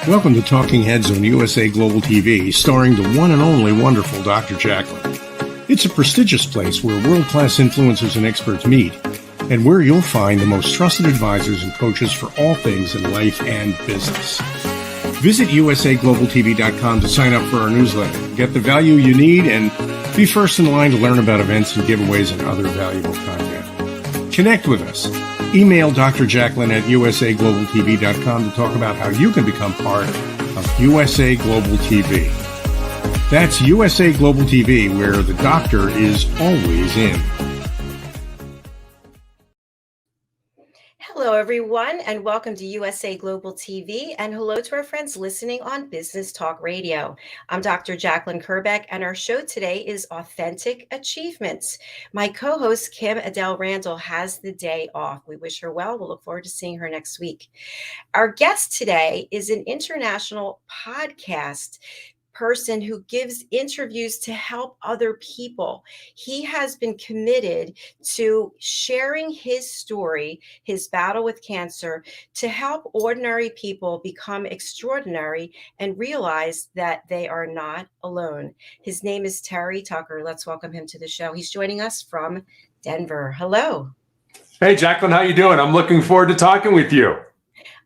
Welcome to Talking Heads on USA Global TV, starring the one and only wonderful Dr. JACALYN. It's a prestigious place where world-class influencers and experts meet, and where you'll find the most trusted advisors and coaches for all things in life and business. Visit usaglobaltv.com to sign up for our newsletter, get the value you need, and be first in line to learn about events and giveaways and other valuable content. Connect with us. Email Dr. JACALYN at usaglobaltv.com to talk about how you can become part of USA Global TV. That's USA Global TV, where the doctor is always in. Hello, everyone, and welcome to USA Global TV, and hello to our friends listening on Business Talk Radio. I'm Dr. JACALYN KERBECK, and our show today is Authentic Achievements. My co-host, KIM-ADELE Randall, has the day off. We wish her well. We'll look forward to seeing her next week. Our guest today is an international podcast person who gives interviews to help other people. He has been committed to sharing his story, his battle with cancer, to help ordinary people become extraordinary and realize that they are not alone. His name is Terry Tucker. Let's welcome him to the show. He's joining us from Denver. Hello. Hey, JACALYN, how you doing? I'm looking forward to talking with you.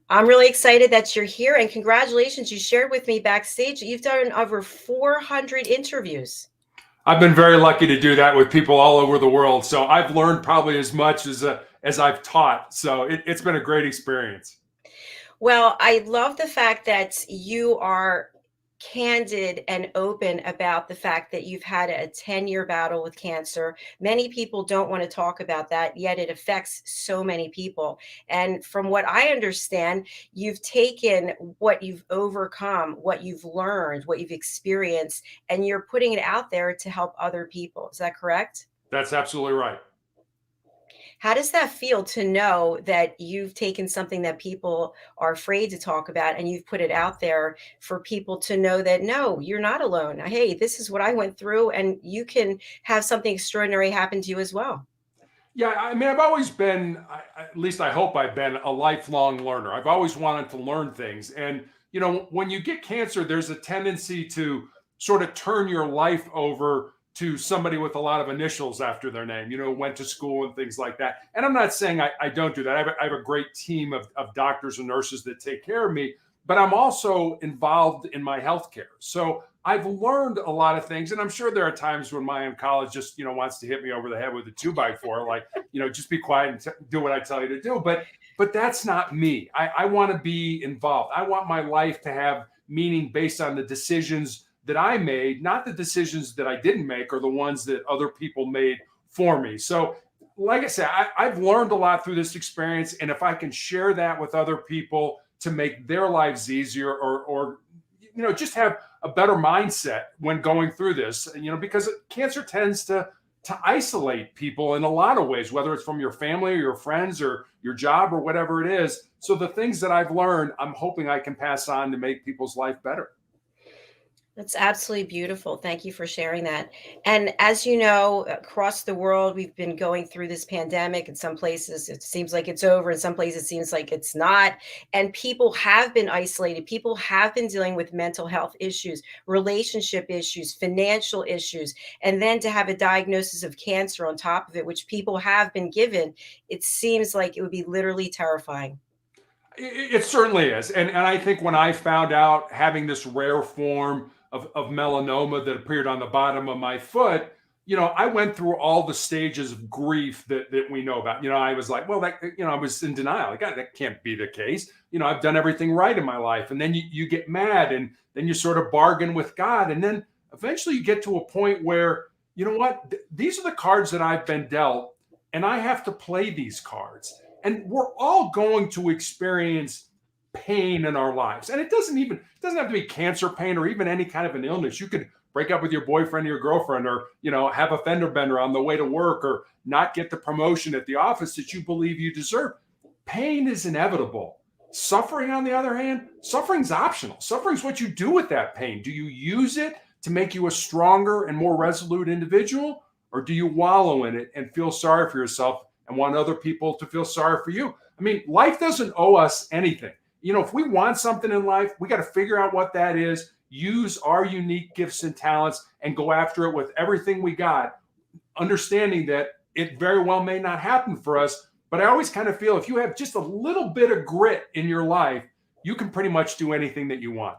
I'm really excited that you're here, and congratulations. You shared with me backstage that you've done over 400 interviews. I've been very lucky to do that with people all over the world. So I've learned probably as much as I've taught. So it's been a great experience. Well, I love the fact that you are candid and open about the fact that you've had a 10-year battle with cancer. Many people don't want to talk about that, yet it affects so many people. And from what I understand, you've taken what you've overcome, what you've learned, what you've experienced, and you're putting it out there to help other people. Is that correct? That's absolutely right. How does that feel to know that you've taken something that people are afraid to talk about and you've put it out there for people to know that, no, you're not alone. Hey, this is what I went through, and you can have something extraordinary happen to you as well. Yeah, I mean, I've always been, at least I hope I've been, a lifelong learner. I've always wanted to learn things. And, you know, when you get cancer, there's a tendency to sort of turn your life over to somebody with a lot of initials after their name, you know, went to school and things like that. And I'm not saying I don't do that. I have a great team of doctors and nurses that take care of me, but I'm also involved in my healthcare. So I've learned a lot of things. And I'm sure there are times when my oncologist, you know, wants to hit me over the head with a 2x4, like, you know, just be quiet and do what I tell you to do. But that's not me. I want to be involved. I want my life to have meaning based on the decisions that I made, not the decisions that I didn't make or the ones that other people made for me. So like I said, I've learned a lot through this experience. And if I can share that with other people to make their lives easier or you know, just have a better mindset when going through this, you know, because cancer tends to isolate people in a lot of ways, whether it's from your family or your friends or your job or whatever it is. So the things that I've learned, I'm hoping I can pass on to make people's life better. That's absolutely beautiful. Thank you for sharing that. And as you know, across the world, we've been going through this pandemic. In some places, it seems like it's over. In some places, it seems like it's not. And people have been isolated. People have been dealing with mental health issues, relationship issues, financial issues. And then to have a diagnosis of cancer on top of it, which people have been given, it seems like it would be literally terrifying. It certainly is. And I think when I found out having this rare form of melanoma that appeared on the bottom of my foot, you know, I went through all the stages of grief that we know about. You know, I was like, well, that, you know, I was in denial. Like, God, that can't be the case. You know, I've done everything right in my life. And then you get mad, and then you sort of bargain with God. And then eventually you get to a point where, you know what, these are the cards that I've been dealt, and I have to play these cards. And we're all going to experience pain in our lives. And it doesn't have to be cancer pain or even any kind of an illness. You could break up with your boyfriend or your girlfriend, or, you know, have a fender bender on the way to work, or not get the promotion at the office that you believe you deserve. Pain is inevitable. Suffering, on the other hand, suffering's optional. Suffering's what you do with that pain. Do you use it to make you a stronger and more resolute individual, or do you wallow in it and feel sorry for yourself and want other people to feel sorry for you? I mean, life doesn't owe us anything. if we want something in life, we got to figure out what that is, use our unique gifts and talents, and go after it with everything we got, understanding that it very well may not happen for us. But I always kind of feel if you have just a little bit of grit in your life, you can pretty much do anything that you want.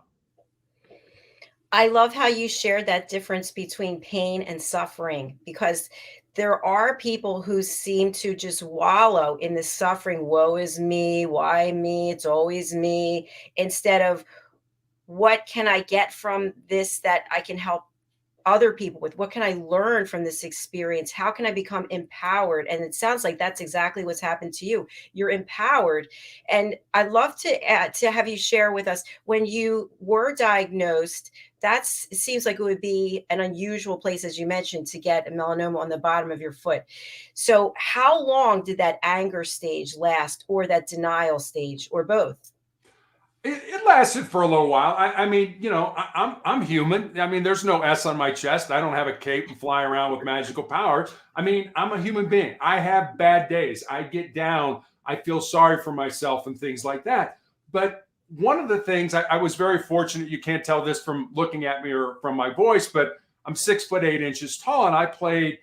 I love how you shared that difference between pain and suffering, because there are people who seem to just wallow in the suffering. Woe is me. Why me? It's always me. Instead of, what can I get from this that I can help other people with? What can I learn from this experience? How can I become empowered? And it sounds like that's exactly what's happened to you. You're empowered. And I'd love to have you share with us, when you were diagnosed, it seems like it would be an unusual place, as you mentioned, to get a melanoma on the bottom of your foot. So how long did that anger stage last, or that denial stage, or both? It lasted for a little while. I mean, I'm human. I mean, there's no S on my chest. I don't have a cape and fly around with magical powers. I mean, I'm a human being. I have bad days. I get down. I feel sorry for myself and things like that. But one of the things, I was very fortunate. You can't tell this from looking at me or from my voice, but I'm 6'8" tall, and I played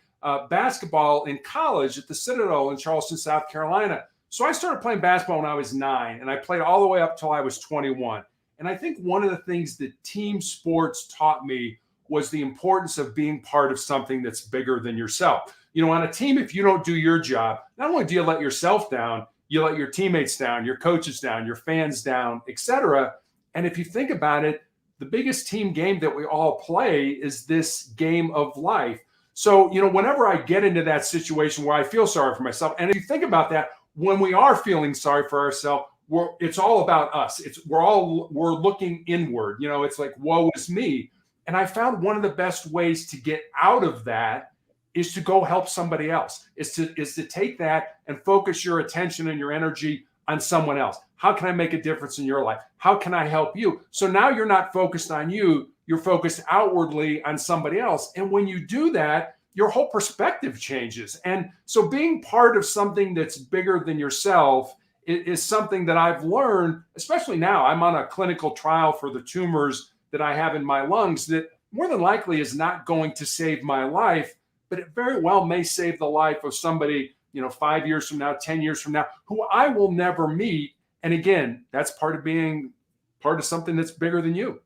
basketball in college at the Citadel in Charleston, South Carolina. So I started playing basketball when I was 9, and I played all the way up till I was 21. And I think one of the things that team sports taught me was the importance of being part of something that's bigger than yourself. On a team, if you don't do your job, not only do you let yourself down, you let your teammates down, your coaches down, your fans down, etc. And if you think about it, the biggest team game that we all play is this game of life. So, whenever I get into that situation where I feel sorry for myself, and if you think about that, when we are feeling sorry for ourselves, it's all about us. We're looking inward. It's like, woe is me. And I found one of the best ways to get out of that is to go help somebody else, is to take that and focus your attention and your energy on someone else. How can I make a difference in your life? How can I help you? So now you're not focused on you, you're focused outwardly on somebody else. And when you do that, your whole perspective changes. And so being part of something that's bigger than yourself is something that I've learned, especially now. I'm on a clinical trial for the tumors that I have in my lungs that more than likely is not going to save my life, but it very well may save the life of somebody, 5 years from now, 10 years from now, who I will never meet. And again, that's part of being part of something that's bigger than you.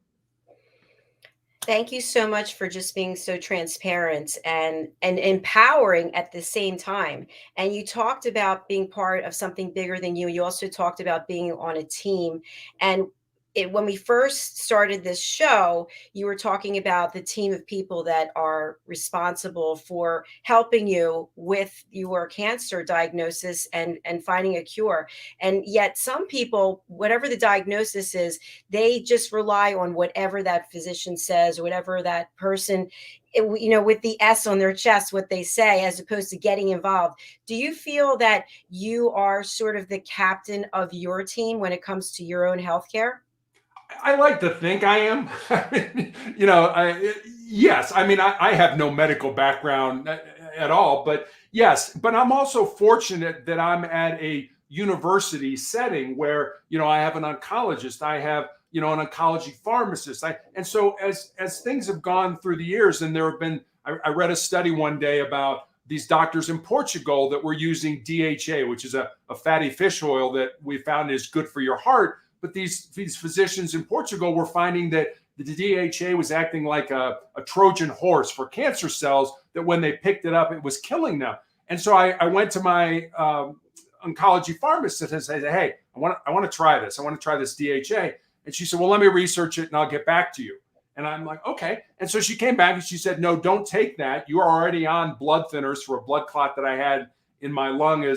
Thank you so much for just being so transparent and empowering at the same time. And you talked about being part of something bigger than you. You also talked about being on a team. And when we first started this show, you were talking about the team of people that are responsible for helping you with your cancer diagnosis and finding a cure. And yet some people, whatever the diagnosis is, they just rely on whatever that physician says, or whatever that person, with the S on their chest, what they say, as opposed to getting involved. Do you feel that you are sort of the captain of your team when it comes to your own healthcare? I like to think I am. Yes. I mean, I have no medical background at all, but yes. But I'm also fortunate that I'm at a university setting where, I have an oncologist, I have, an oncology pharmacist. And so as things have gone through the years, and there have been, I read a study one day about these doctors in Portugal that were using DHA, which is a fatty fish oil that we found is good for your heart. But these physicians in Portugal were finding that the DHA was acting like a Trojan horse for cancer cells, that when they picked it up, it was killing them. And so I went to my oncology pharmacist and said, hey, I want to try this. I want to try this DHA. And she said, well, let me research it and I'll get back to you. And I'm like, okay. And so she came back and she said, no, don't take that. You are already on blood thinners for a blood clot that I had in my lung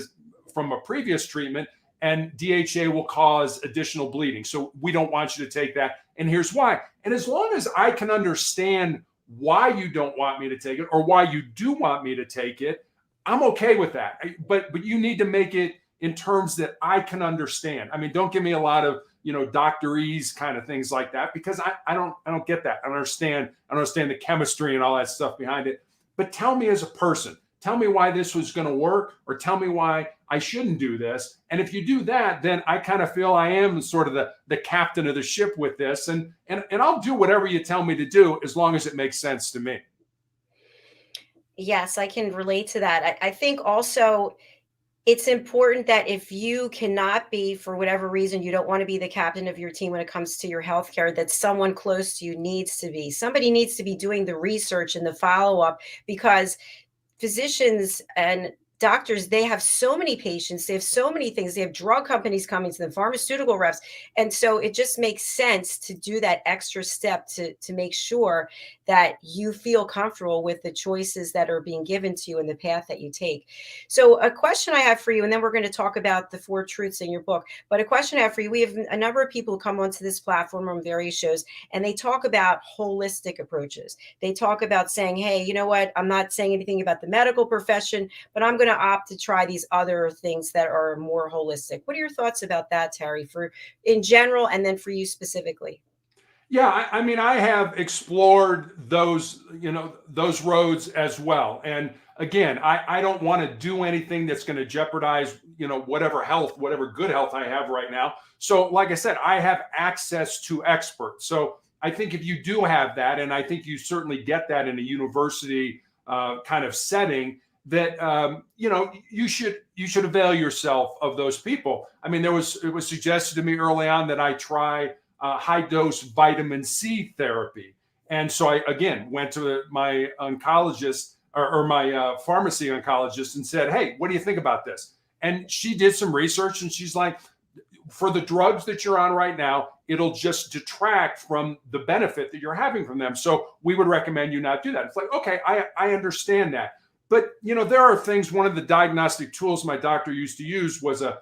from a previous treatment. And DHA will cause additional bleeding. So we don't want you to take that. And here's why. And as long as I can understand why you don't want me to take it, or why you do want me to take it, I'm okay with that. But you need to make it in terms that I can understand. I mean, don't give me a lot of, doctorese kind of things like that, because I don't get that. I don't understand the chemistry and all that stuff behind it. But tell me as a person, tell me why this was going to work, or tell me why I shouldn't do this. And if you do that, then I kind of feel I am sort of the captain of the ship with this. And I'll do whatever you tell me to do as long as it makes sense to me. Yes, I can relate to that. I think also it's important that if you cannot be, for whatever reason, you don't want to be the captain of your team when it comes to your healthcare, that someone close to you needs to be. Somebody needs to be doing the research and the follow up, because physicians and doctors, they have so many patients, they have so many things, they have drug companies coming to them, pharmaceutical reps, and so it just makes sense to do that extra step to make sure that you feel comfortable with the choices that are being given to you and the path that you take. So a question I have for you, and then we're going to talk about the four truths in your book, but a question I have for you, we have a number of people who come onto this platform on various shows, and they talk about holistic approaches. They talk about saying, hey, you know what, I'm not saying anything about the medical profession, but I'm going to opt to try these other things that are more holistic. What are your thoughts about that, Terry, for in general, and then for you specifically? Yeah, I mean, I have explored those, those roads as well. And again, I don't want to do anything that's going to jeopardize, whatever good health I have right now. So, like I said, I have access to experts. So I think if you do have that, and I think you certainly get that in a university kind of setting, that you should avail yourself of those people. I mean, it was suggested to me early on that I try high dose vitamin C therapy, and so I again went to my oncologist or my pharmacy oncologist and said, "Hey, what do you think about this?" And she did some research, and she's like, "For the drugs that you're on right now, it'll just detract from the benefit that you're having from them. So we would recommend you not do that." It's like, okay, I understand that. But there are things. One of the diagnostic tools my doctor used to use was a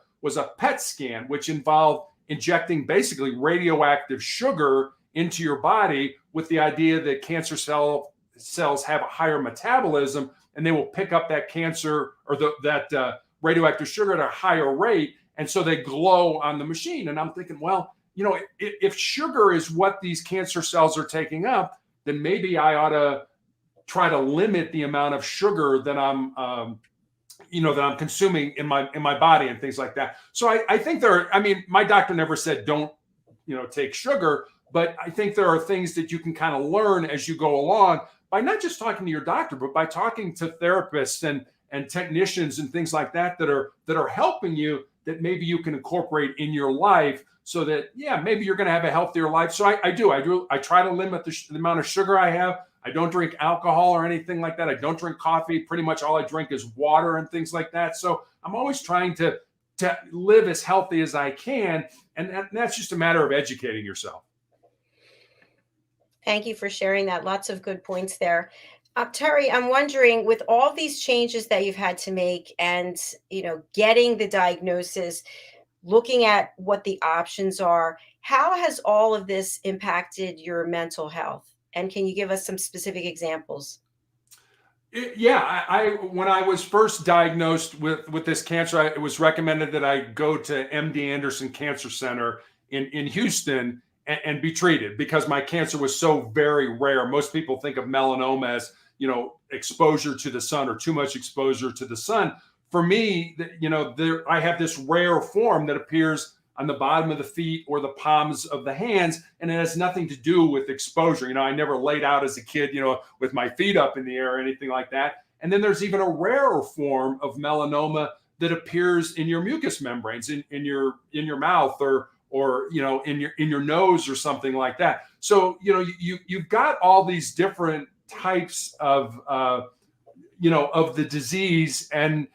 PET scan, which involved injecting basically radioactive sugar into your body with the idea that cancer cells have a higher metabolism, and they will pick up that cancer or that radioactive sugar at a higher rate, and so they glow on the machine. And I'm thinking, well, if sugar is what these cancer cells are taking up, then maybe I ought to try to limit the amount of sugar that I'm consuming in my body and things like that. So I think my doctor never said don't, take sugar, but I think there are things that you can kind of learn as you go along by not just talking to your doctor, but by talking to therapists and technicians and things like that that are helping you, that maybe you can incorporate in your life, so that, yeah, maybe you're going to have a healthier life. So I try to limit the amount of sugar I have. I don't drink alcohol or anything like that. I don't drink coffee. Pretty much all I drink is water and things like that. So I'm always trying to live as healthy as I can. And that's just a matter of educating yourself. Thank you for sharing that. Lots of good points there. Terry, I'm wondering, with all these changes that you've had to make and, getting the diagnosis, looking at what the options are, how has all of this impacted your mental health? And can you give us some specific examples? When I was first diagnosed with this cancer, it was recommended that I go to MD Anderson Cancer Center in Houston and be treated, because my cancer was so very rare. Most people think of melanoma as, exposure to the sun or too much exposure to the sun. For me, I have this rare form that appears on the bottom of the feet or the palms of the hands, and it has nothing to do with exposure. I never laid out as a kid, with my feet up in the air or anything like that. And then there's even a rarer form of melanoma that appears in your mucous membranes, in your mouth or in your nose or something like that. So you've got all these different types of the disease. And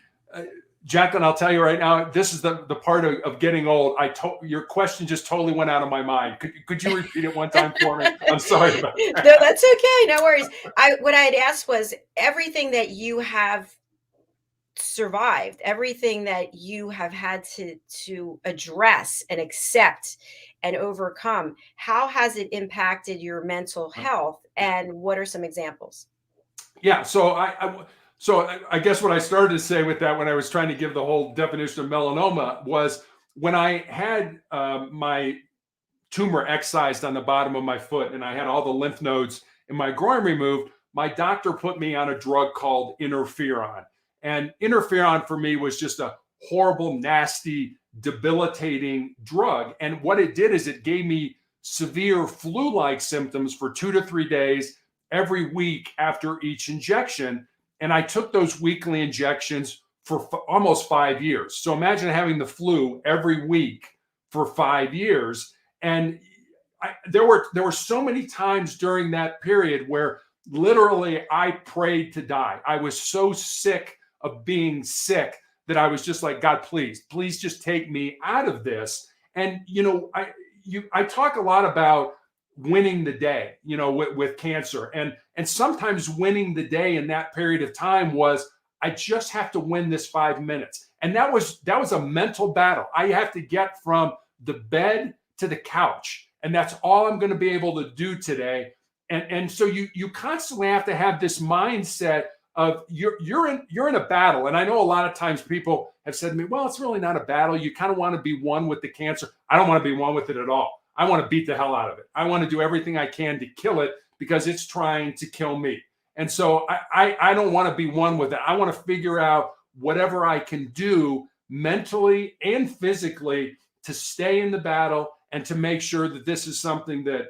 Jacalyn, I'll tell you right now, this is the part of getting old. Your question just totally went out of my mind. Could you repeat it one time for me? I'm sorry about that. No, that's okay. No worries. What I had asked was, everything that you have survived, everything that you have had to address and accept and overcome, how has it impacted your mental health, and what are some examples? Yeah. So I guess what I started to say with that, when I was trying to give the whole definition of melanoma, was when I had my tumor excised on the bottom of my foot and I had all the lymph nodes in my groin removed, my doctor put me on a drug called interferon. And interferon for me was just a horrible, nasty, debilitating drug. And what it did is it gave me severe flu-like symptoms for 2 to 3 days every week after each injection. And I took those weekly injections for almost 5 years. So imagine having the flu every week for 5 years. And there were so many times during that period where literally I prayed to die. I was so sick of being sick that I was just like, God, please just take me out of this. And, I talk a lot about winning the day, with cancer. And sometimes winning the day in that period of time was, I just have to win this 5 minutes. And that was a mental battle. I have to get from the bed to the couch. And that's all I'm going to be able to do today. And so you constantly have to have this mindset of you're in a battle. And I know a lot of times people have said to me, well, it's really not a battle. You kind of want to be one with the cancer. I don't want to be one with it at all. I want to beat the hell out of it. I want to do everything I can to kill it because it's trying to kill me. And so I don't want to be one with it. I want to figure out whatever I can do mentally and physically to stay in the battle and to make sure that this is something that,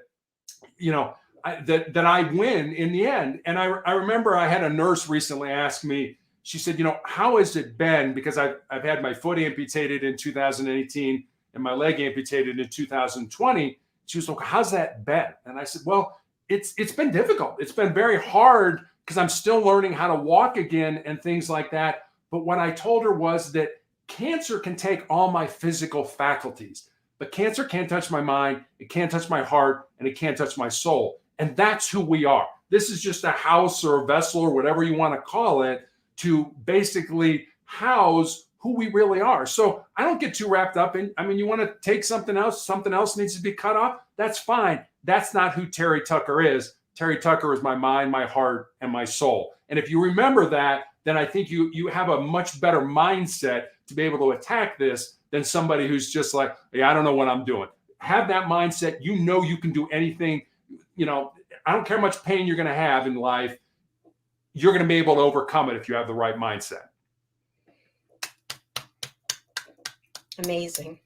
that I win in the end. And I remember I had a nurse recently ask me, she said, how has it been? Because I've had my foot amputated in 2018 and my leg amputated in 2020. She was like, how's that been? And I said, well, it's been difficult. It's been very hard because I'm still learning how to walk again and things like that. But what I told her was that cancer can take all my physical faculties, but cancer can't touch my mind, it can't touch my heart, and it can't touch my soul. And that's who we are. This is just a house or a vessel or whatever you want to call it to basically house who we really are. So I don't get too wrapped up in, you want to take something else needs to be cut off. That's fine. That's not who Terry Tucker is. Terry Tucker is my mind, my heart, and my soul. And if you remember that, then I think you have a much better mindset to be able to attack this than somebody who's just like, hey, I don't know what I'm doing. Have that mindset. You can do anything. I don't care how much pain you're going to have in life. You're going to be able to overcome it if you have the right mindset. Amazing.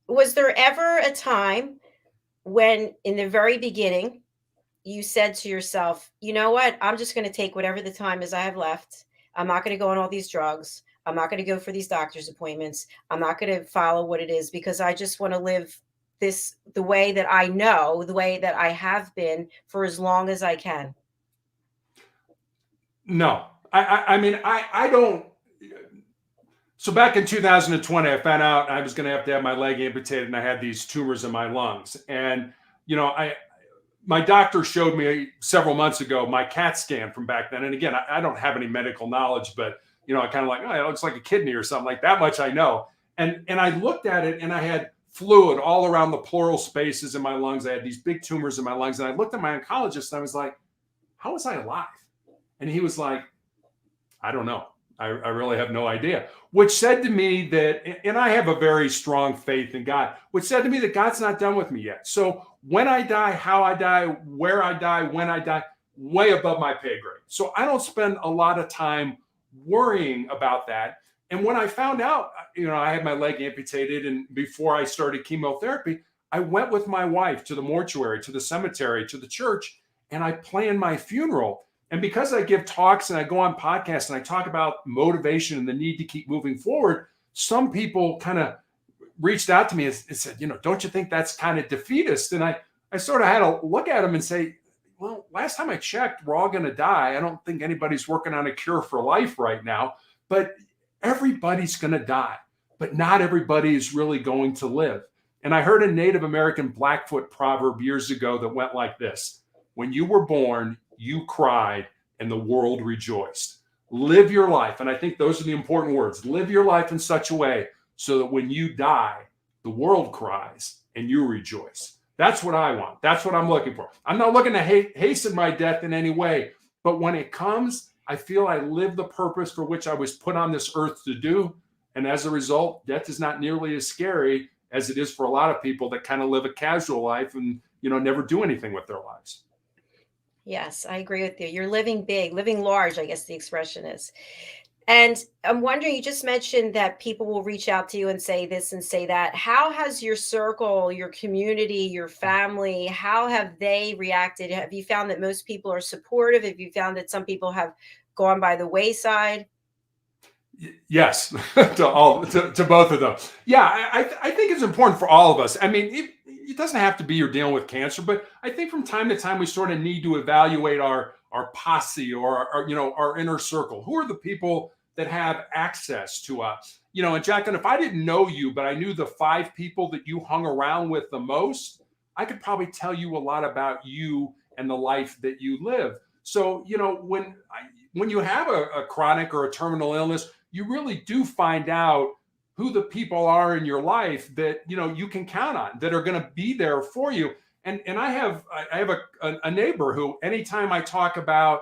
Was there ever a time when in the very beginning you said to yourself, you know what, I'm just going to take whatever the time is I have left. I'm not going to go on all these drugs. I'm not going to go for these doctor's appointments. I'm not going to follow what it is because I just want to live this the way that I know, the way that I have been for as long as I can? No, I don't. So back in 2020, I found out I was going to have my leg amputated and I had these tumors in my lungs. And, my doctor showed me several months ago my CAT scan from back then. And again, I don't have any medical knowledge, but, I kind of like, oh, it looks like a kidney or something like that much I know. And I looked at it and I had fluid all around the pleural spaces in my lungs. I had these big tumors in my lungs. And I looked at my oncologist and I was like, how was I alive? And he was like, I don't know. I really have no idea, which said to me that, and I have a very strong faith in God, which said to me that God's not done with me yet. So when I die, how I die, where I die, when I die, way above my pay grade. So I don't spend a lot of time worrying about that. And when I found out, I had my leg amputated and before I started chemotherapy, I went with my wife to the mortuary, to the cemetery, to the church, and I planned my funeral. And because I give talks and I go on podcasts and I talk about motivation and the need to keep moving forward, some people kind of reached out to me and said, don't you think that's kind of defeatist? And I sort of had to look at them and say, well, last time I checked, we're all going to die. I don't think anybody's working on a cure for life right now, but everybody's going to die, but not everybody is really going to live. And I heard a Native American Blackfoot proverb years ago that went like this: when you were born, you cried and the world rejoiced. Live your life. And I think those are the important words. Live your life in such a way so that when you die, the world cries and you rejoice. That's what I want. That's what I'm looking for. I'm not looking to hasten my death in any way. But when it comes, I feel I live the purpose for which I was put on this earth to do. And as a result, death is not nearly as scary as it is for a lot of people that kind of live a casual life and, never do anything with their lives. Yes, I agree with you. You're living big, living large, I guess the expression is. And I'm wondering, you just mentioned that people will reach out to you and say this and say that. How has your circle, your community, your family, how have they reacted? Have you found that most people are supportive? Have you found that some people have gone by the wayside? Yes, to both of them. Yeah, I think it's important for all of us. I mean, it doesn't have to be you're dealing with cancer, but I think from time to time we sort of need to evaluate our posse or our, our inner circle. Who are the people that have access to us? And Jacqueline, if I didn't know you, but I knew the 5 people that you hung around with the most, I could probably tell you a lot about you and the life that you live. So, when you have a chronic or a terminal illness, you really do find out who the people are in your life that you can count on, that are going to be there for you. And I have a neighbor who, anytime I talk about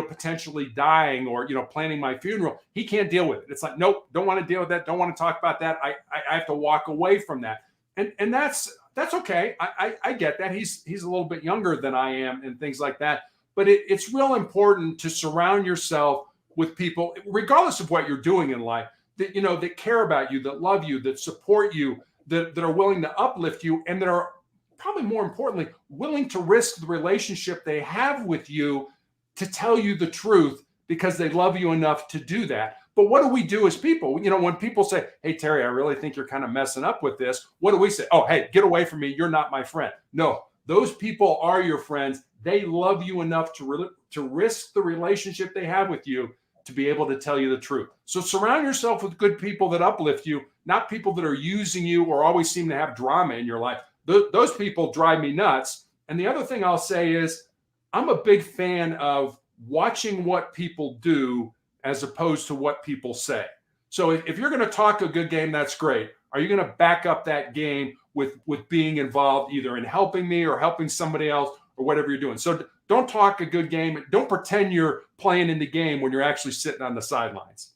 potentially dying or planning my funeral, he can't deal with it. It's like, nope, don't want to deal with that, don't want to talk about that. I have to walk away from that. And that's okay. I get that. He's a little bit younger than I am and things like that. But it's real important to surround yourself with people, regardless of what you're doing in life, that care about you, that love you, that support you, that are willing to uplift you, and that are, probably more importantly, willing to risk the relationship they have with you to tell you the truth because they love you enough to do that. But what do we do as people? When people say, "Hey, Terry, I really think you're kind of messing up with this," what do we say? "Oh, hey, get away from me. You're not my friend." No, those people are your friends. They love you enough to risk the relationship they have with you to be able to tell you the truth. So surround yourself with good people that uplift you, not people that are using you or always seem to have drama in your life. Those people drive me nuts. And the other thing I'll say is, I'm a big fan of watching what people do as opposed to what people say. So if you're going to talk a good game, that's great. Are you going to back up that game with being involved either in helping me or helping somebody else or whatever you're doing? So don't talk a good game. Don't pretend you're playing in the game when you're actually sitting on the sidelines.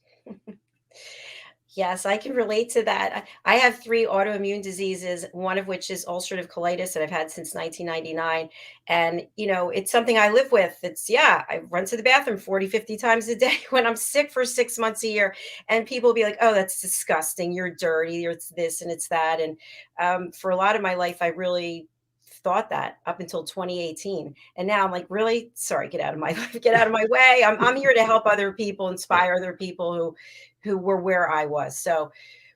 Yes, I can relate to that. I have 3 autoimmune diseases, one of which is ulcerative colitis that I've had since 1999. And, it's something I live with. I run to the bathroom 40, 50 times a day when I'm sick for 6 months a year. And people will be like, "Oh, that's disgusting. You're dirty. It's this and it's that." And for a lot of my life, I really thought that up until 2018. And now I'm like, really? Sorry, get out of my life, get out of my way. I'm here to help other people, inspire other people who were where I was. So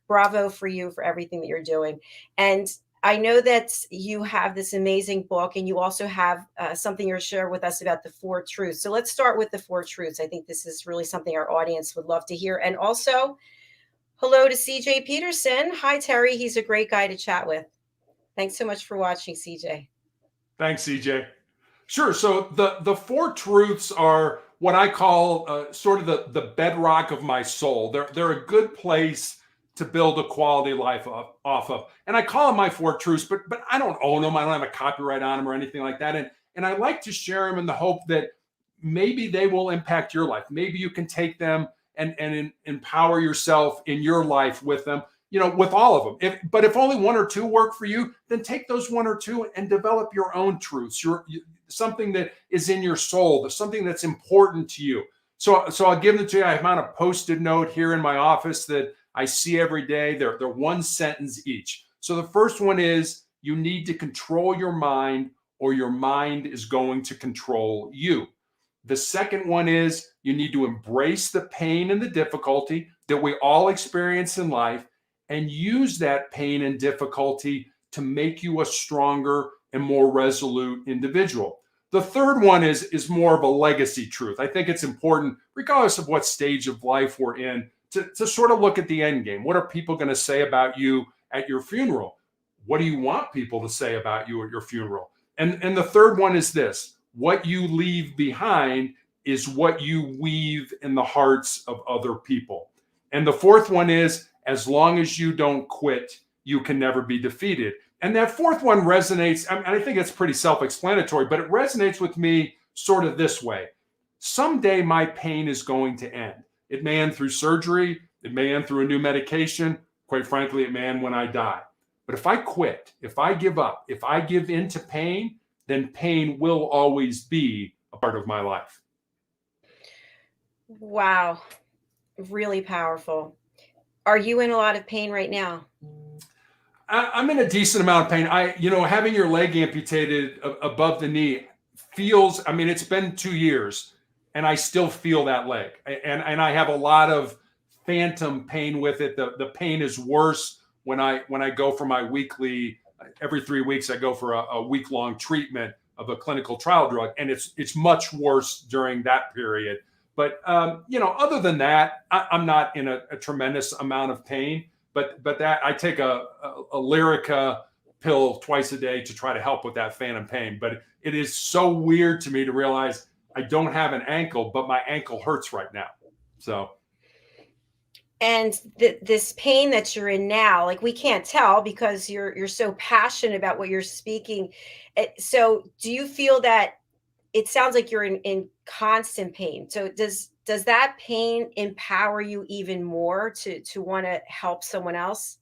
bravo for you for everything that you're doing. And I know that you have this amazing book, and you also have something you're share with us about the 4 truths. So let's start with the 4 truths. I think this is really something our audience would love to hear. And also, hello to CJ Peterson. Hi, Terry. He's a great guy to chat with. Thanks so much for watching, CJ. Thanks, CJ. Sure. So the 4 truths are what I call sort of the bedrock of my soul. They're a good place to build a quality life off of. And I call them my 4 truths, but I don't own them. I don't have a copyright on them or anything like that. And I like to share them in the hope that maybe they will impact your life. Maybe you can take them and empower yourself in your life with them, with all of them. But if only 1 or 2 work for you, then take those 1 or 2 and develop your own truths, something that is in your soul, something that's important to you. So I'll give them to you. I'm on a Post-it note here in my office that I see every day. They're 1 sentence each. So the first one is, you need to control your mind or your mind is going to control you. The second one is, you need to embrace the pain and the difficulty that we all experience in life and use that pain and difficulty to make you a stronger and more resolute individual. The third one is more of a legacy truth. I think it's important, regardless of what stage of life we're in, to sort of look at the end game. What are people going to say about you at your funeral? What do you want people to say about you at your funeral? And the third one is this: what you leave behind is what you weave in the hearts of other people. And the fourth one is, as long as you don't quit, you can never be defeated. And that fourth one resonates. I think it's pretty self-explanatory, but it resonates with me sort of this way. Someday my pain is going to end. It may end through surgery. It may end through a new medication. Quite frankly, it may end when I die. But if I quit, if I give up, if I give in to pain, then pain will always be a part of my life. Wow. Really powerful. Are you in a lot of pain right now? I'm in a decent amount of pain. Having your leg amputated above the knee feels, I mean, it's been 2 years and I still feel that leg. And I have a lot of phantom pain with it. The pain is worse when I go for my weekly, every 3 weeks, I go for a week-long treatment of a clinical trial drug. And it's much worse during that period. But, other than that, I'm not in a tremendous amount of pain. But that I take a Lyrica pill twice a day to try to help with that phantom pain. But it is so weird to me to realize I don't have an ankle, but my ankle hurts right now. So. And this pain that you're in now, like we can't tell because you're so passionate about what you're speaking. So do you feel that it sounds like you're in constant pain? So does that pain empower you even more to want to help someone else?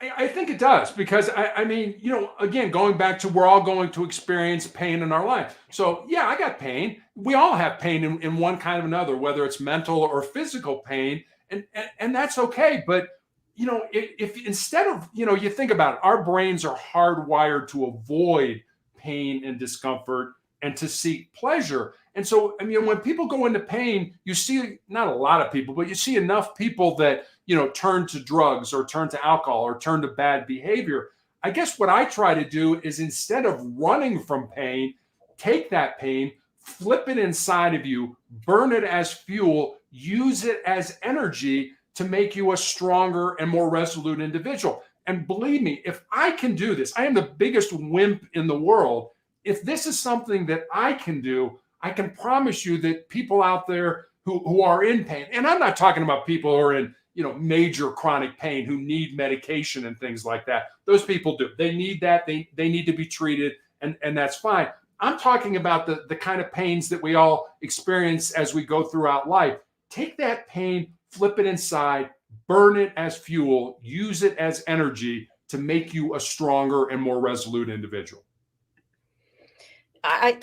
I think it does because I mean, again, going back to we're all going to experience pain in our life. So yeah, I got pain. We all have pain in one kind or another, whether it's mental or physical pain, and that's okay. But if instead of you think about it, our brains are hardwired to avoid pain and discomfort and to seek pleasure. And so, I mean, when people go into pain, you see not a lot of people, but you see enough people that, turn to drugs or turn to alcohol or turn to bad behavior. I guess what I try to do is instead of running from pain, take that pain, flip it inside of you, burn it as fuel, use it as energy to make you a stronger and more resolute individual. And believe me, if I can do this, I am the biggest wimp in the world. If this is something that I can do, I can promise you that people out there who are in pain, and I'm not talking about people who are in major chronic pain who need medication and things like that. Those people do. They need that. They need to be treated, and that's fine. I'm talking about the kind of pains that we all experience as we go throughout life. Take that pain, flip it inside, burn it as fuel, use it as energy to make you a stronger and more resolute individual.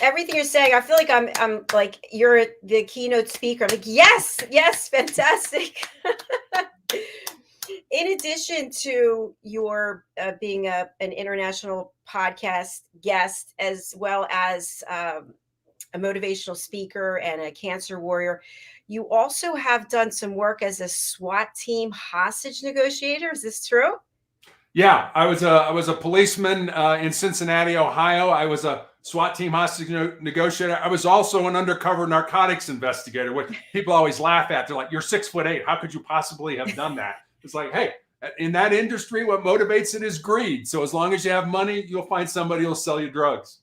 Everything you're saying, I feel like I'm like you're the keynote speaker. I'm like, yes, fantastic. In addition to your being an international podcast guest, as well as a motivational speaker and a cancer warrior, you also have done some work as a SWAT team hostage negotiator. Is this true? Yeah, I was a policeman in Cincinnati, Ohio. I was a SWAT team hostage negotiator. I was also an undercover narcotics investigator, which people always laugh at. They're like, "You're 6'8". How could you possibly have done that?" It's like, hey, in that industry, what motivates it is greed. So as long as you have money, you'll find somebody who'll sell you drugs.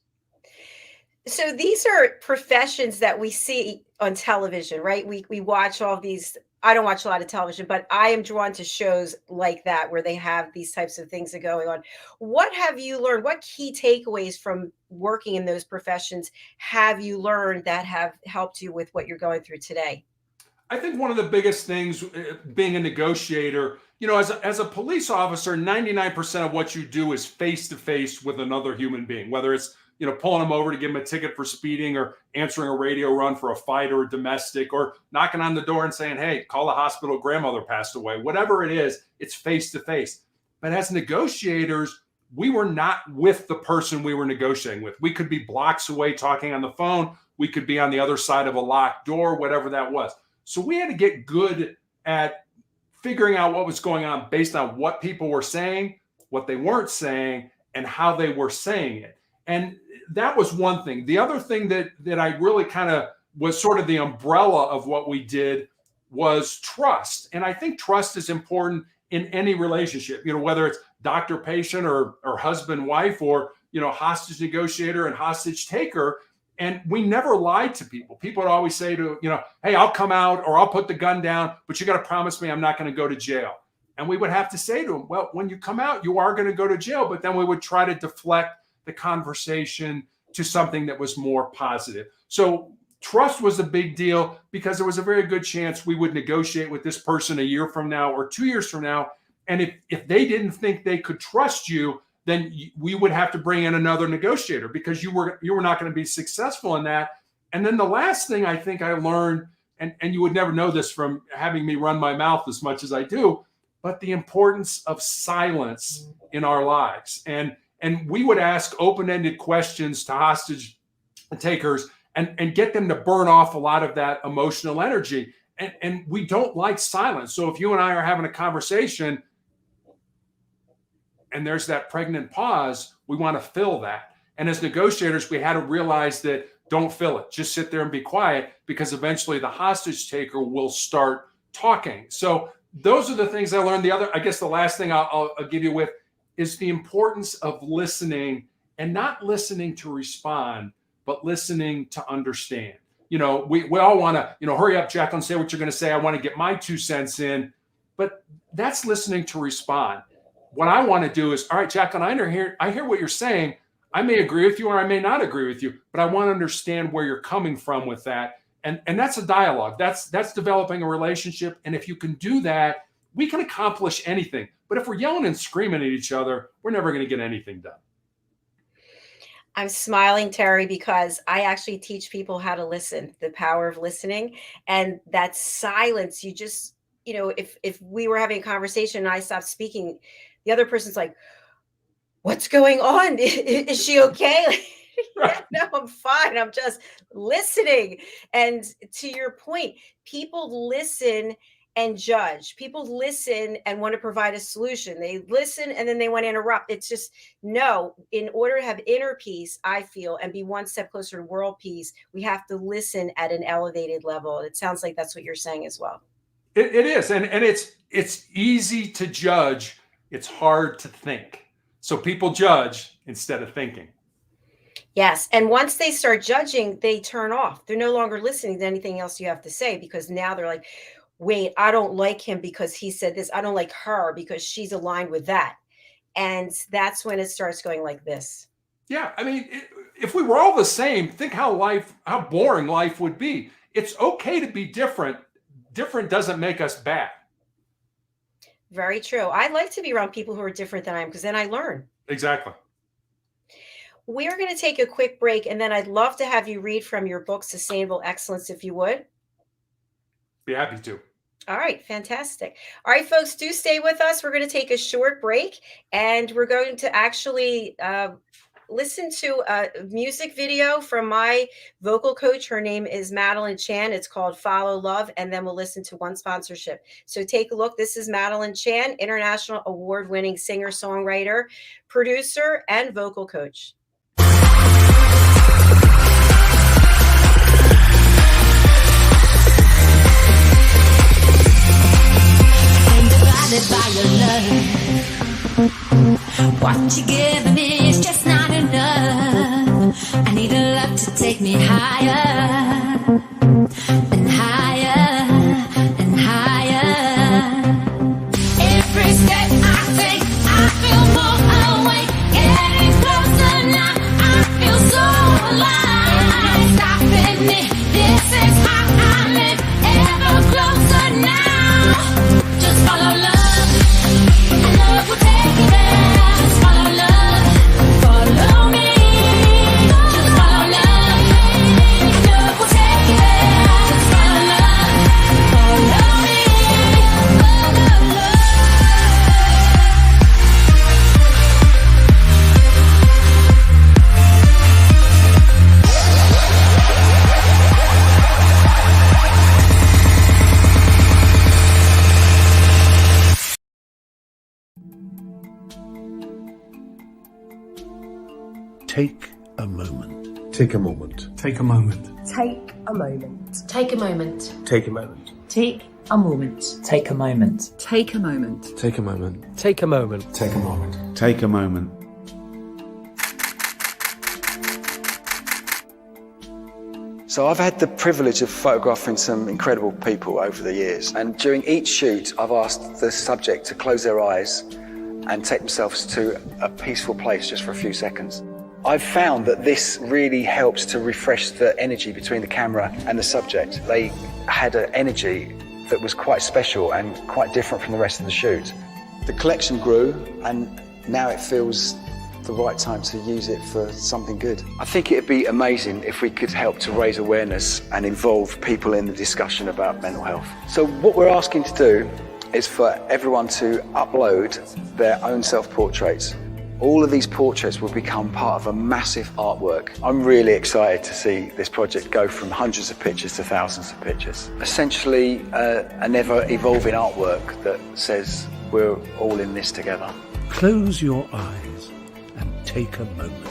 So these are professions that we see on television, right? We watch all these. I don't watch a lot of television, but I am drawn to shows like that where they have these types of things that are going on. What have you learned? What key takeaways from working in those professions have you learned that have helped you with what you're going through today? I think one of the biggest things being a negotiator, as a police officer, 99% of what you do is face to face with another human being, whether it's pulling them over to give them a ticket for speeding or answering a radio run for a fight or a domestic or knocking on the door and saying, hey, call the hospital, grandmother passed away. Whatever it is, it's face to face. But as negotiators, we were not with the person we were negotiating with. We could be blocks away talking on the phone. We could be on the other side of a locked door, whatever that was. So we had to get good at figuring out what was going on based on what people were saying, what they weren't saying, and how they were saying it. And that was one thing. The other thing that I really kind of was sort of the umbrella of what we did was trust. And I think trust is important in any relationship, whether it's doctor-patient or husband-wife or, hostage negotiator and hostage taker. And we never lied to people. People would always say to, hey, I'll come out or I'll put the gun down, but you got to promise me I'm not going to go to jail. And we would have to say to them, well, when you come out, you are going to go to jail. But then we would try to deflect the conversation to something that was more positive. So trust was a big deal because there was a very good chance we would negotiate with this person a year from now or 2 years from now. And if they didn't think they could trust you, then we would have to bring in another negotiator because you were not going to be successful in that. And then the last thing I think I learned, and you would never know this from having me run my mouth as much as I do, but the importance of silence in our lives. And we would ask open-ended questions to hostage takers and get them to burn off a lot of that emotional energy. And we don't like silence. So if you and I are having a conversation and there's that pregnant pause, we want to fill that. And as negotiators, we had to realize that don't fill it. Just sit there and be quiet, because eventually the hostage taker will start talking. So those are the things I learned. I guess the last thing I'll give you with is the importance of listening, and not listening to respond, but listening to understand. We all want to, hurry up, Jacalyn, say what you're going to say. I want to get my 2 cents in, but that's listening to respond. What I want to do is, all right, Jacalyn, I hear what you're saying. I may agree with you or I may not agree with you, but I want to understand where you're coming from with that. And that's a dialogue. That's developing a relationship. And if you can do that, we can accomplish anything. But if we're yelling and screaming at each other, we're never going to get anything done. I'm smiling, Terry, because I actually teach people how to listen, the power of listening. And that silence, you just, if we were having a conversation and I stopped speaking, the other person's like, what's going on? Is she okay? Yeah, no, I'm fine. I'm just listening. And to your point, people listen and judge. People listen and want to provide a solution. They listen and then they want to interrupt. It's just, no, in order to have inner peace, I feel, and be one step closer to world peace, we have to listen at an elevated level. It sounds like that's what you're saying as well. It is. And it's easy to judge. It's hard to think. So people judge instead of thinking. Yes. And once they start judging, they turn off. They're no longer listening to anything else you have to say, because now they're like, wait, I don't like him because he said this. I don't like her because she's aligned with that. And that's when it starts going like this. Yeah. I mean, if we were all the same, think how boring life would be. It's okay to be different. Different doesn't make us bad. Very true. I like to be around people who are different than I am, because then I learn. Exactly. We're going to take a quick break, and then I'd love to have you read from your book, Sustainable Excellence, if you would. Be happy to. All right. Fantastic. All right, folks, do stay with us. We're going to take a short break, and we're going to actually listen to a music video from my vocal coach. Her name is Madeline Chan. It's called Follow Love. And then we'll listen to one sponsorship. So take a look. This is Madeline Chan, international award-winning singer, songwriter, producer, and vocal coach. By your love, what you giving me is just not enough. I need a love to take me higher and higher and higher. Every step I take, I feel more awake. Getting closer now, I feel so alive. Stopping me, this is how I live. Ever closer now, just follow love. Love will take you there. Just follow love. Follow me. Just follow love. Love will take you there. Just follow love. Follow me. Follow love. Take a moment. Take a moment. Take a moment. Take a moment. Take a moment. Take a moment. Take a moment. Take a moment. Take a moment. Take a moment. Take a moment. Take a moment. Take a moment. So I've had the privilege of photographing some incredible people over the years, and during each shoot I've asked the subject to close their eyes and take themselves to a peaceful place just for a few seconds. I've found that this really helps to refresh the energy between the camera and the subject. They had an energy that was quite special and quite different from the rest of the shoot. The collection grew, and now it feels the right time to use it for something good. I think it'd be amazing if we could help to raise awareness and involve people in the discussion about mental health. So what we're asking to do is for everyone to upload their own self-portraits. All of these portraits will become part of a massive artwork. I'm really excited to see this project go from hundreds of pictures to thousands of pictures. Essentially, an ever-evolving artwork that says we're all in this together. Close your eyes and take a moment.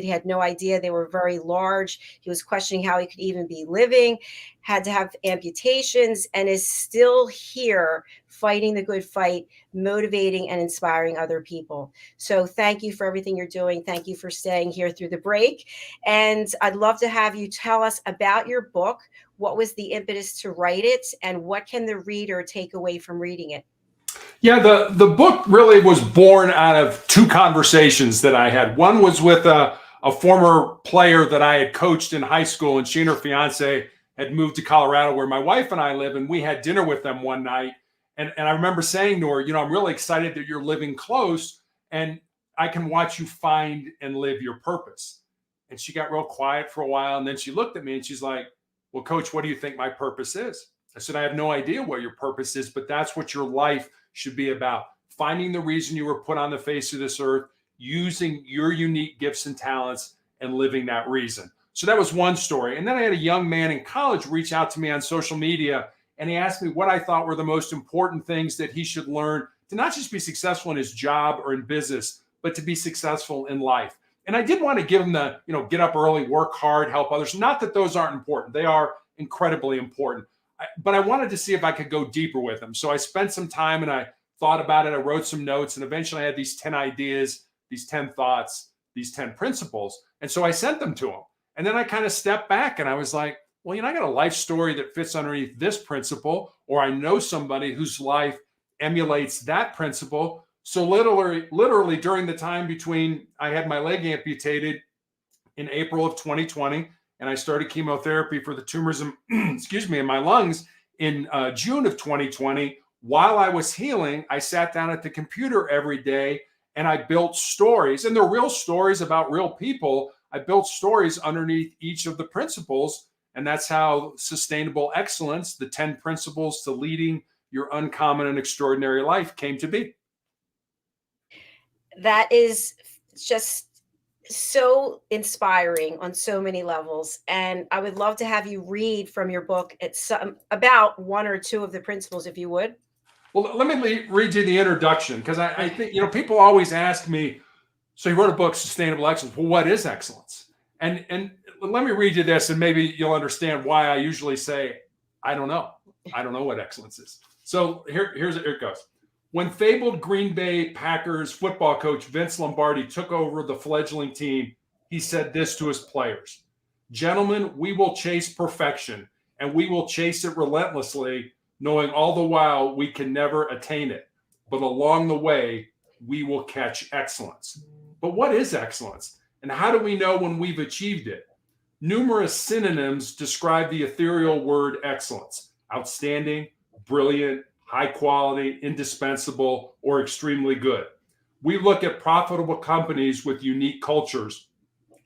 He had no idea they were very large. He was questioning how he could even be living, had to have amputations, and is still here fighting the good fight, motivating and inspiring other people. So thank you for everything you're doing. Thank you for staying here through the break. And I'd love to have you tell us about your book. What was the impetus to write it, and what can the reader take away from reading it? Yeah, the book really was born out of two conversations that I had. One was with a former player that I had coached in high school, and she and her fiance had moved to Colorado, where my wife and I live, and we had dinner with them one night. And I remember saying to her, you know, I'm really excited that you're living close, and I can watch you find and live your purpose. And she got real quiet for a while, and then she looked at me and she's like, well, Coach, what do you think my purpose is? I said, I have no idea what your purpose is, but that's what your life should be about. Finding the reason you were put on the face of this earth, using your unique gifts and talents, and living that reason. So that was one story. And then I had a young man in college reach out to me on social media, and he asked me what I thought were the most important things that he should learn to not just be successful in his job or in business, but to be successful in life. And I did want to give him the, you know, get up early, work hard, help others. Not that those aren't important. They are incredibly important. But I wanted to see if I could go deeper with him. So I spent some time and I thought about it. I wrote some notes, and eventually I had these 10 ideas, these 10 thoughts, these 10 principles. And so I sent them to him. And then I kind of stepped back and I was like, well, you know, I got a life story that fits underneath this principle, or I know somebody whose life emulates that principle. So literally during the time between I had my leg amputated in April of 2020, and I started chemotherapy for the tumors in, in my lungs in June of 2020. While I was healing, I sat down at the computer every day and I built stories, and they're real stories about real people. I built stories underneath each of the principles, and that's how sustainable excellence, the 10 principles to leading your uncommon and extraordinary life, came to be. That is just so inspiring on so many levels. And I would love to have you read from your book about one or two of the principles, if you would. Well, let me read you the introduction, because I think, you know, people always ask me, so you wrote a book, Sustainable Excellence. Well, what is excellence? And let me read you this, and maybe you'll understand why I usually say, I don't know. I don't know what excellence is. So here it goes. When fabled Green Bay Packers football coach Vince Lombardi took over the fledgling team, he said this to his players: "Gentlemen, we will chase perfection, and we will chase it relentlessly, knowing all the while we can never attain it. But along the way, we will catch excellence." But what is excellence? And how do we know when we've achieved it? Numerous synonyms describe the ethereal word excellence: outstanding, brilliant, high quality, indispensable, or extremely good. We look at profitable companies with unique cultures,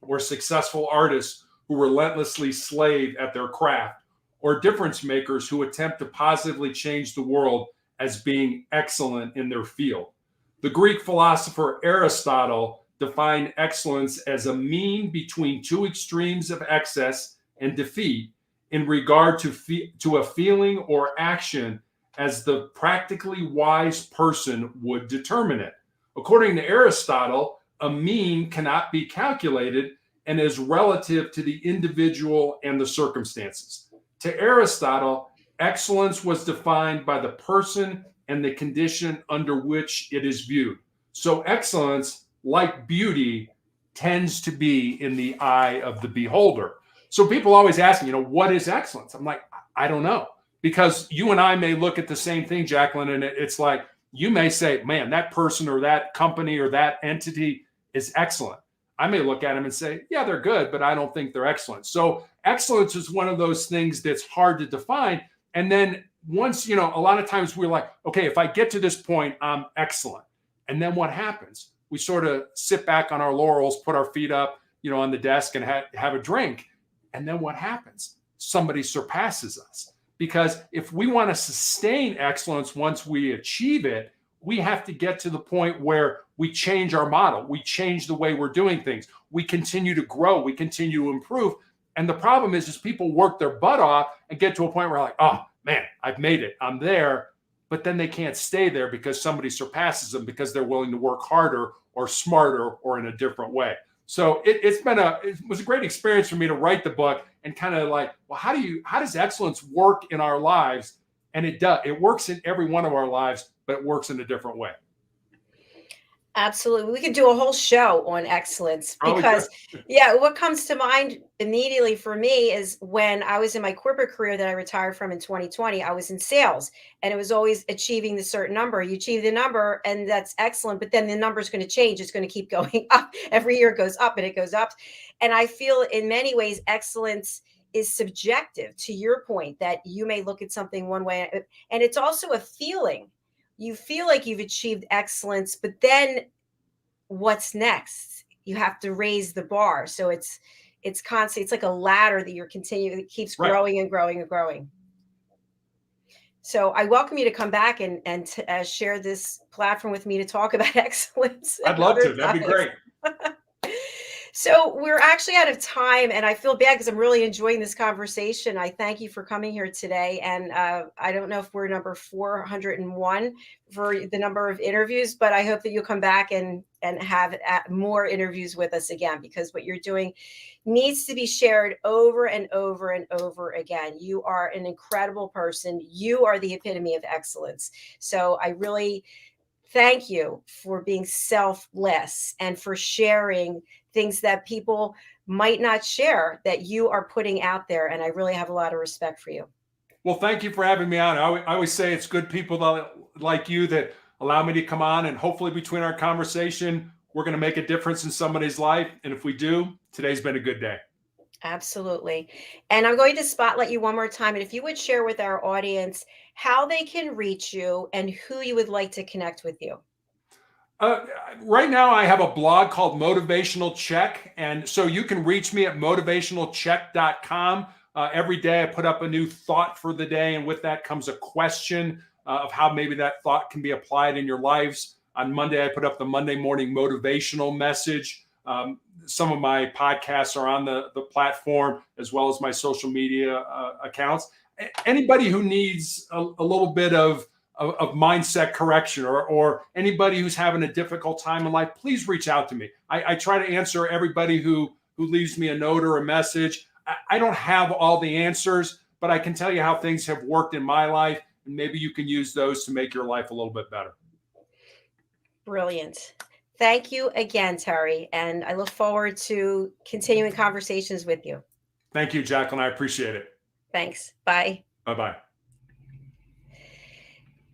or successful artists who relentlessly slave at their craft, or difference makers who attempt to positively change the world as being excellent in their field. The Greek philosopher Aristotle defined excellence as a mean between two extremes of excess and defeat in regard to a feeling or action as the practically wise person would determine it. According to Aristotle, a mean cannot be calculated and is relative to the individual and the circumstances. To Aristotle, excellence was defined by the person and the condition under which it is viewed. So excellence, like beauty, tends to be in the eye of the beholder. So people always ask me, what is excellence? I'm like, I don't know. Because you and I may look at the same thing, JACALYN, and it's like, you may say, man, that person or that company or that entity is excellent. I may look at them and say, yeah, they're good, but I don't think they're excellent. So excellence is one of those things that's hard to define. And then once, a lot of times we're like, okay, if I get to this point, I'm excellent. And then what happens? We sort of sit back on our laurels, put our feet up, on the desk and have a drink. And then what happens? Somebody surpasses us. Because if we want to sustain excellence once we achieve it, we have to get to the point where we change our model. We change the way we're doing things. We continue to grow. We continue to improve. And the problem is people work their butt off and get to a point where like, oh, man, I've made it. I'm there. But then they can't stay there because somebody surpasses them because they're willing to work harder or smarter or in a different way. So it was a great experience for me to write the book and kind of like, well, how does excellence work in our lives? And it works in every one of our lives, but it works in a different way. Absolutely. We could do a whole show on excellence because, what comes to mind immediately for me is when I was in my corporate career that I retired from in 2020, I was in sales and it was always achieving the certain number. You achieve the number and that's excellent, but then the number is going to change. It's going to keep going up. Every year it goes up and it goes up. And I feel in many ways, excellence is subjective, to your point that you may look at something one way and it's also a feeling. You feel like you've achieved excellence, but then what's next? You have to raise the bar. So it's constant. It's like a ladder that you're continuing, that keeps growing and growing and growing. So I welcome you to come back and share this platform with me to talk about excellence. I'd love to. That'd be great. So we're actually out of time, and I feel bad because I'm really enjoying this conversation. I thank you for coming here today. And I don't know if we're number 401 for the number of interviews, but I hope that you'll come back and have more interviews with us again, because what you're doing needs to be shared over and over and over again. You are an incredible person. You are the epitome of excellence. So I really thank you for being selfless and for sharing things that people might not share that you are putting out there. And I really have a lot of respect for you. Well, thank you for having me on. I always say it's good people like you that allow me to come on, and hopefully between our conversation, we're going to make a difference in somebody's life. And if we do, today's been a good day. Absolutely. And I'm going to spotlight you one more time. And if you would share with our audience how they can reach you and who you would like to connect with you. Right now, I have a blog called Motivational Check. And so you can reach me at motivationalcheck.com. Every day I put up a new thought for the day. And with that comes a question of how maybe that thought can be applied in your lives. On Monday, I put up the Monday morning motivational message. Some of my podcasts are on the platform, as well as my social media accounts. Anybody who needs a little bit of mindset correction, or anybody who's having a difficult time in life, please reach out to me. I try to answer everybody who who leaves me a note or a message. I don't have all the answers, but I can tell you how things have worked in my life, and maybe you can use those to make your life a little bit better. Brilliant. Thank you again, Terry. And I look forward to continuing conversations with you. Thank you, Jacqueline. I appreciate it. Thanks. Bye. Bye-bye.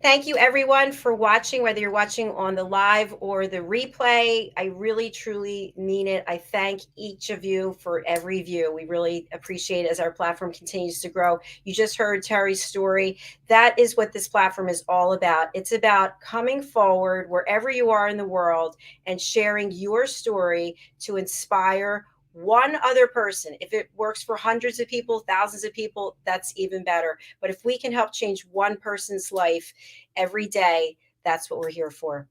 Thank you, everyone, for watching, whether you're watching on the live or the replay. I really, truly mean it. I thank each of you for every view. We really appreciate it as our platform continues to grow. You just heard Terry's story. That is what this platform is all about. It's about coming forward wherever you are in the world and sharing your story to inspire one other person. If it works for hundreds of people, thousands of people, that's even better. But if we can help change one person's life every day, that's what we're here for.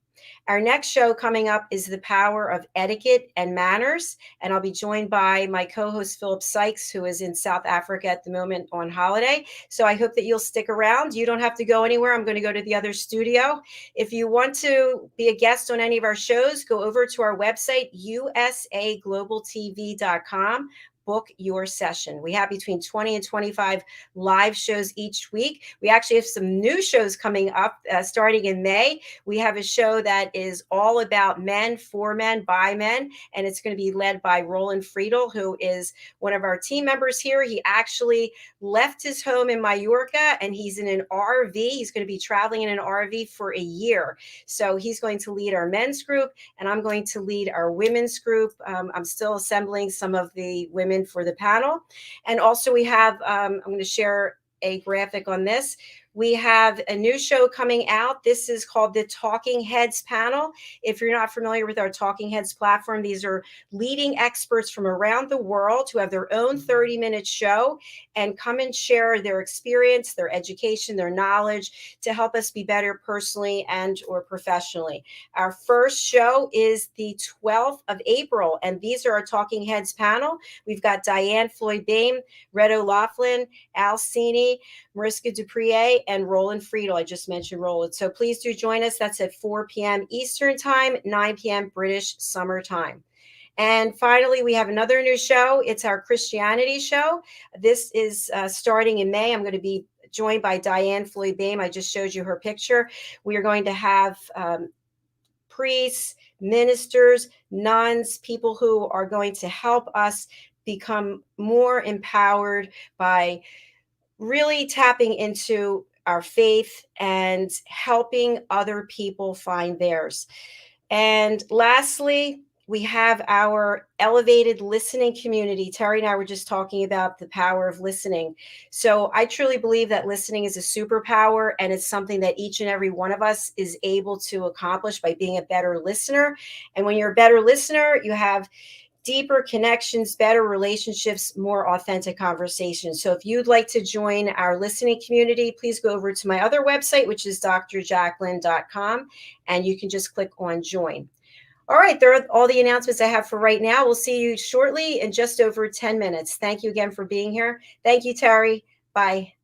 Our next show coming up is The Power of Etiquette and Manners, and I'll be joined by my co-host Philip Sykes, who is in South Africa at the moment on holiday. So I hope that you'll stick around. You don't have to go anywhere. I'm going to go to the other studio. If you want to be a guest on any of our shows, go over to our website, usaglobaltv.com. Book your session. We have between 20 and 25 live shows each week. We actually have some new shows coming up starting in May. We have a show that is all about men, for men, by men, and it's going to be led by Roland Friedel, who is one of our team members here. He actually left his home in Mallorca and he's in an RV. He's going to be traveling in an RV for a year. So he's going to lead our men's group and I'm going to lead our women's group. I'm still assembling some of the women for the panel. And also we have, I'm going to share a graphic on this. We have a new show coming out. This is called the Talking Heads panel. If you're not familiar with our Talking Heads platform, these are leading experts from around the world who have their own 30-minute show and come and share their experience, their education, their knowledge to help us be better personally and or professionally. Our first show is the 12th of April, and these are our Talking Heads panel. We've got Diane Floyd-Bain, Red O'Loughlin, Al Cini, Mariska Duprier, and Roland Friedel. I just mentioned Roland. So please do join us. That's at 4 p.m. Eastern Time, 9 p.m. British Summer Time. And finally, we have another new show. It's our Christianity show. This is starting in May. I'm going to be joined by Diane Floyd-Bain. I just showed you her picture. We are going to have priests, ministers, nuns, people who are going to help us become more empowered by really tapping into our faith and helping other people find theirs. And lastly, we have our elevated listening community. Terry and I were just talking about the power of listening. So I truly believe that listening is a superpower, and it's something that each and every one of us is able to accomplish by being a better listener. And when you're a better listener, you have deeper connections, better relationships, more authentic conversations. So if you'd like to join our listening community, please go over to my other website, which is drjacalyn.com, and you can just click on join. All right, there are all the announcements I have for right now. We'll see you shortly in just over 10 minutes. Thank you again for being here. Thank you, Terry. Bye.